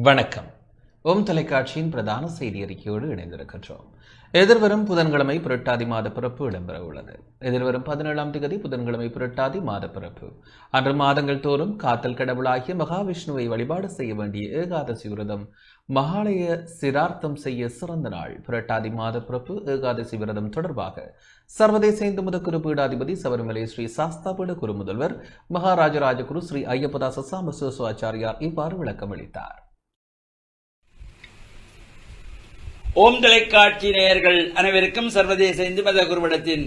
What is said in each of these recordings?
வணக்கம். ஓம் தொலைக்காட்சியின் பிரதான செய்தி அறிக்கையோடு இணைந்திருக்கின்றோம். எதிர்வரும் புதன்கிழமை புரட்டாதி மாத பிறப்பு இடம்பெற உள்ளது. எதிர்வரும் 17ஆம் தேதி புதன்கிழமை புரட்டாதி மாத பிறப்பு அன்று மாதங்கள் தோறும் காத்தல் கடவுளாகிய மகாவிஷ்ணுவை வழிபாடு செய்ய வேண்டிய ஏகாதசி விரதம் மகாலய சிரார்த்தம் செய்ய சிறந்த நாள். புரட்டாதி மாத பிறப்பு ஏகாதசி விரதம் தொடர்பாக சர்வதேச இந்து மத குரு பீடாதிபதி சபரிமலை ஸ்ரீ சாஸ்தாபீட குரு முதல்வர் மகாராஜராஜ குரு ஸ்ரீ ஐயப்பதாச சாம்பசிவ ஆச்சாரியார் இவ்வாறு விளக்கம் அளித்தார். ஓம் தொலைக்காட்சி நேயர்கள் அனைவருக்கும் சர்வதேச இந்து மத குருவிடத்தின்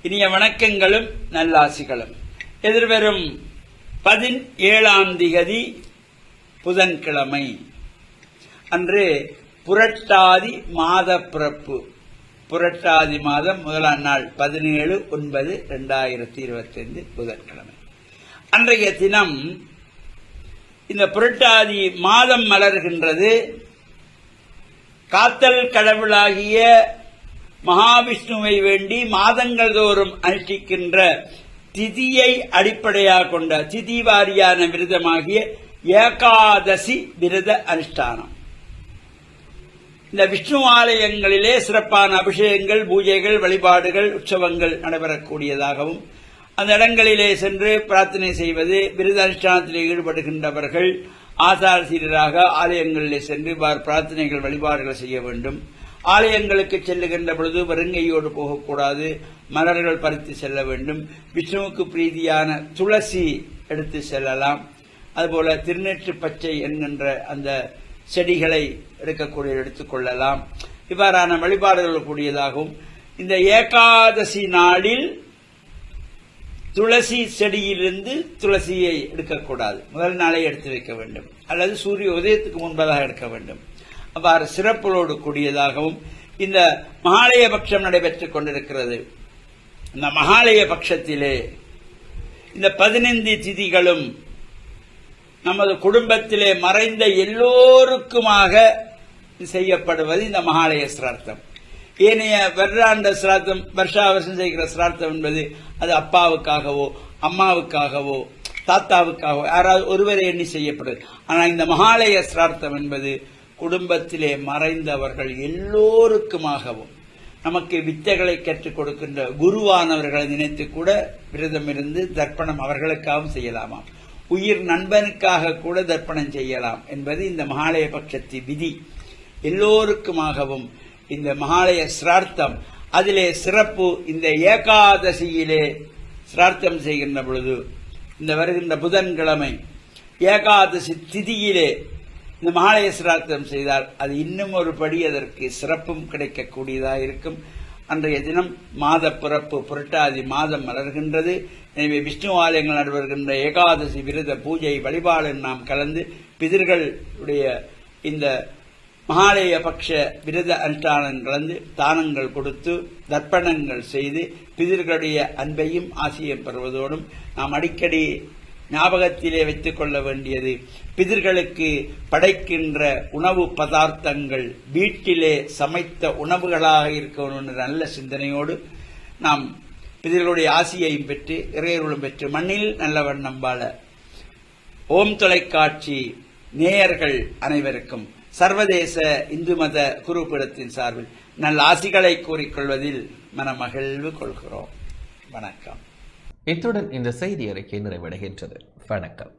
இனிய வணக்கங்களும் நல்லாசிகளும். எதிர்வரும் 17ஆம் தேதி புதன்கிழமை அன்று புரட்டாதி மாத பிறப்பு. புரட்டாதி மாதம் முதலாம் நாள் 17/9/2025 புதன்கிழமை. அன்றைய தினம் இந்த புரட்டாதி மாதம் மலர்கின்றது. காத்தல் கடவுளாகிய மகாவிஷ்ணுவை வேண்டி மாதங்கள் தோறும் அனுஷ்டிக்கின்ற திதியை அடிப்படையாக கொண்ட திதி வாரியான விரதமாகிய ஏகாதசி விரத அனுஷ்டானம். இந்த விஷ்ணு ஆலயங்களிலே சிறப்பான அபிஷேகங்கள், பூஜைகள், வழிபாடுகள், உற்சவங்கள் நடைபெறக்கூடியதாகவும் அந்த இடங்களிலே சென்று பிரார்த்தனை செய்வது, விரத அனுஷ்டானத்திலே ஈடுபடுகின்றவர்கள் ஆசாரசீரராக ஆலயங்களிலே சென்று பிரார்த்தனைகள், வழிபாடுகள் செய்ய வேண்டும். ஆலயங்களுக்கு செல்லுகின்ற பொழுது வெறுங்கையோடு போகக்கூடாது, மலர்கள் பறித்து செல்ல வேண்டும். விஷ்ணுவுக்கு பிரீதியான துளசி எடுத்து செல்லலாம். அதுபோல திருநெற்று பச்சை என்கின்ற அந்த செடிகளை எடுத்துக் கொள்ளலாம். இவ்வாறான வழிபாடுகள் கூடியதாகவும் இந்த ஏகாதசி நாளில் துளசி செடியிலிருந்து துளசியை எடுக்கக்கூடாது. முதல் நாளை எடுத்து வைக்க வேண்டும், அல்லது சூரிய உதயத்துக்கு முன்பதாக எடுக்க வேண்டும். அவ்வாறு சிறப்புகளோடு கூடியதாகவும் இந்த மகாலய பட்சம் நடைபெற்றுக் கொண்டிருக்கிறது. இந்த மகாலய பட்சத்திலே இந்த 15 திதிகளும் நமது குடும்பத்திலே மறைந்த எல்லோருக்குமாக செய்யப்படுவது இந்த மகாலய சிரார்த்தம். ஏனைய வருடாண்ட சிரார்த்தம், வருஷாவசம் செய்கிற சிரார்த்தம் என்பது அது அப்பாவுக்காகவோ அம்மாவுக்காகவோ தாத்தாவுக்காகவோ யாராவது ஒருவரை எண்ணி செய்யப்படுது. ஆனால் இந்த மகாலய சிரார்த்தம் என்பது குடும்பத்திலே மறைந்தவர்கள் எல்லோருக்குமாகவும் நமக்கு வித்தைகளை கற்றுக் கொடுக்கின்ற குருவானவர்களை நினைத்து கூட விரதம் இருந்து தர்ப்பணம் அவர்களுக்காகவும் செய்யலாமாம். உயிர் நண்பனுக்காக கூட தர்ப்பணம் செய்யலாம் என்பது இந்த மகாலய பட்சத்தி விதி. எல்லோருக்குமாகவும் இந்த மகாலய சிரார்த்தம், அதிலே சிறப்பு இந்த ஏகாதசியிலே சிரார்த்தம் செய்கின்ற பொழுது, இந்த வருகின்ற புதன்கிழமை ஏகாதசி திதியிலே இந்த மகாலய சிரார்த்தம் செய்தால் அது இன்னும் ஒரு படி அதற்கு சிறப்பும் கிடைக்கக்கூடியதாக இருக்கும். அன்றைய தினம் மாத பிறப்பு புரட்டாதி மாதம் மலர்கின்றது. எனவே விஷ்ணு ஆலயங்கள் நடைபெறுகின்ற ஏகாதசி விரத பூஜை வழிபாடு நாம் கலந்து பிதர்களுடைய இந்த மகாலய பட்ச விரத அனுஷ்டானம் கலந்து தானங்கள் கொடுத்து தர்ப்பணங்கள் செய்து பிதர்களுடைய அன்பையும் ஆசியம் பெறுவதோடும் நாம் அடிக்கடி ஞாபகத்திலே வைத்துக் கொள்ள வேண்டியது, பிதர்களுக்கு படைக்கின்ற உணவு பதார்த்தங்கள் வீட்டிலே சமைத்த உணவுகளாக இருக்கணும் என்ற நல்ல சிந்தனையோடு நாம் பிதர்களுடைய ஆசியையும் பெற்று இறையருளும் பெற்று மண்ணில் நல்ல வண்ணம் வாழ ஓம் தொலைக்காட்சி நேயர்கள் அனைவருக்கும் சர்வதேச இந்து மத குருபீடத்தின் சார்பில் நல்ல ஆசிகளை கூறிக்கொள்வதில் மனமகிழ்வு கொள்கிறோம். வணக்கம். இத்துடன் இந்த செய்தி அறிக்கை நிறைவடைகின்றது. வணக்கம்.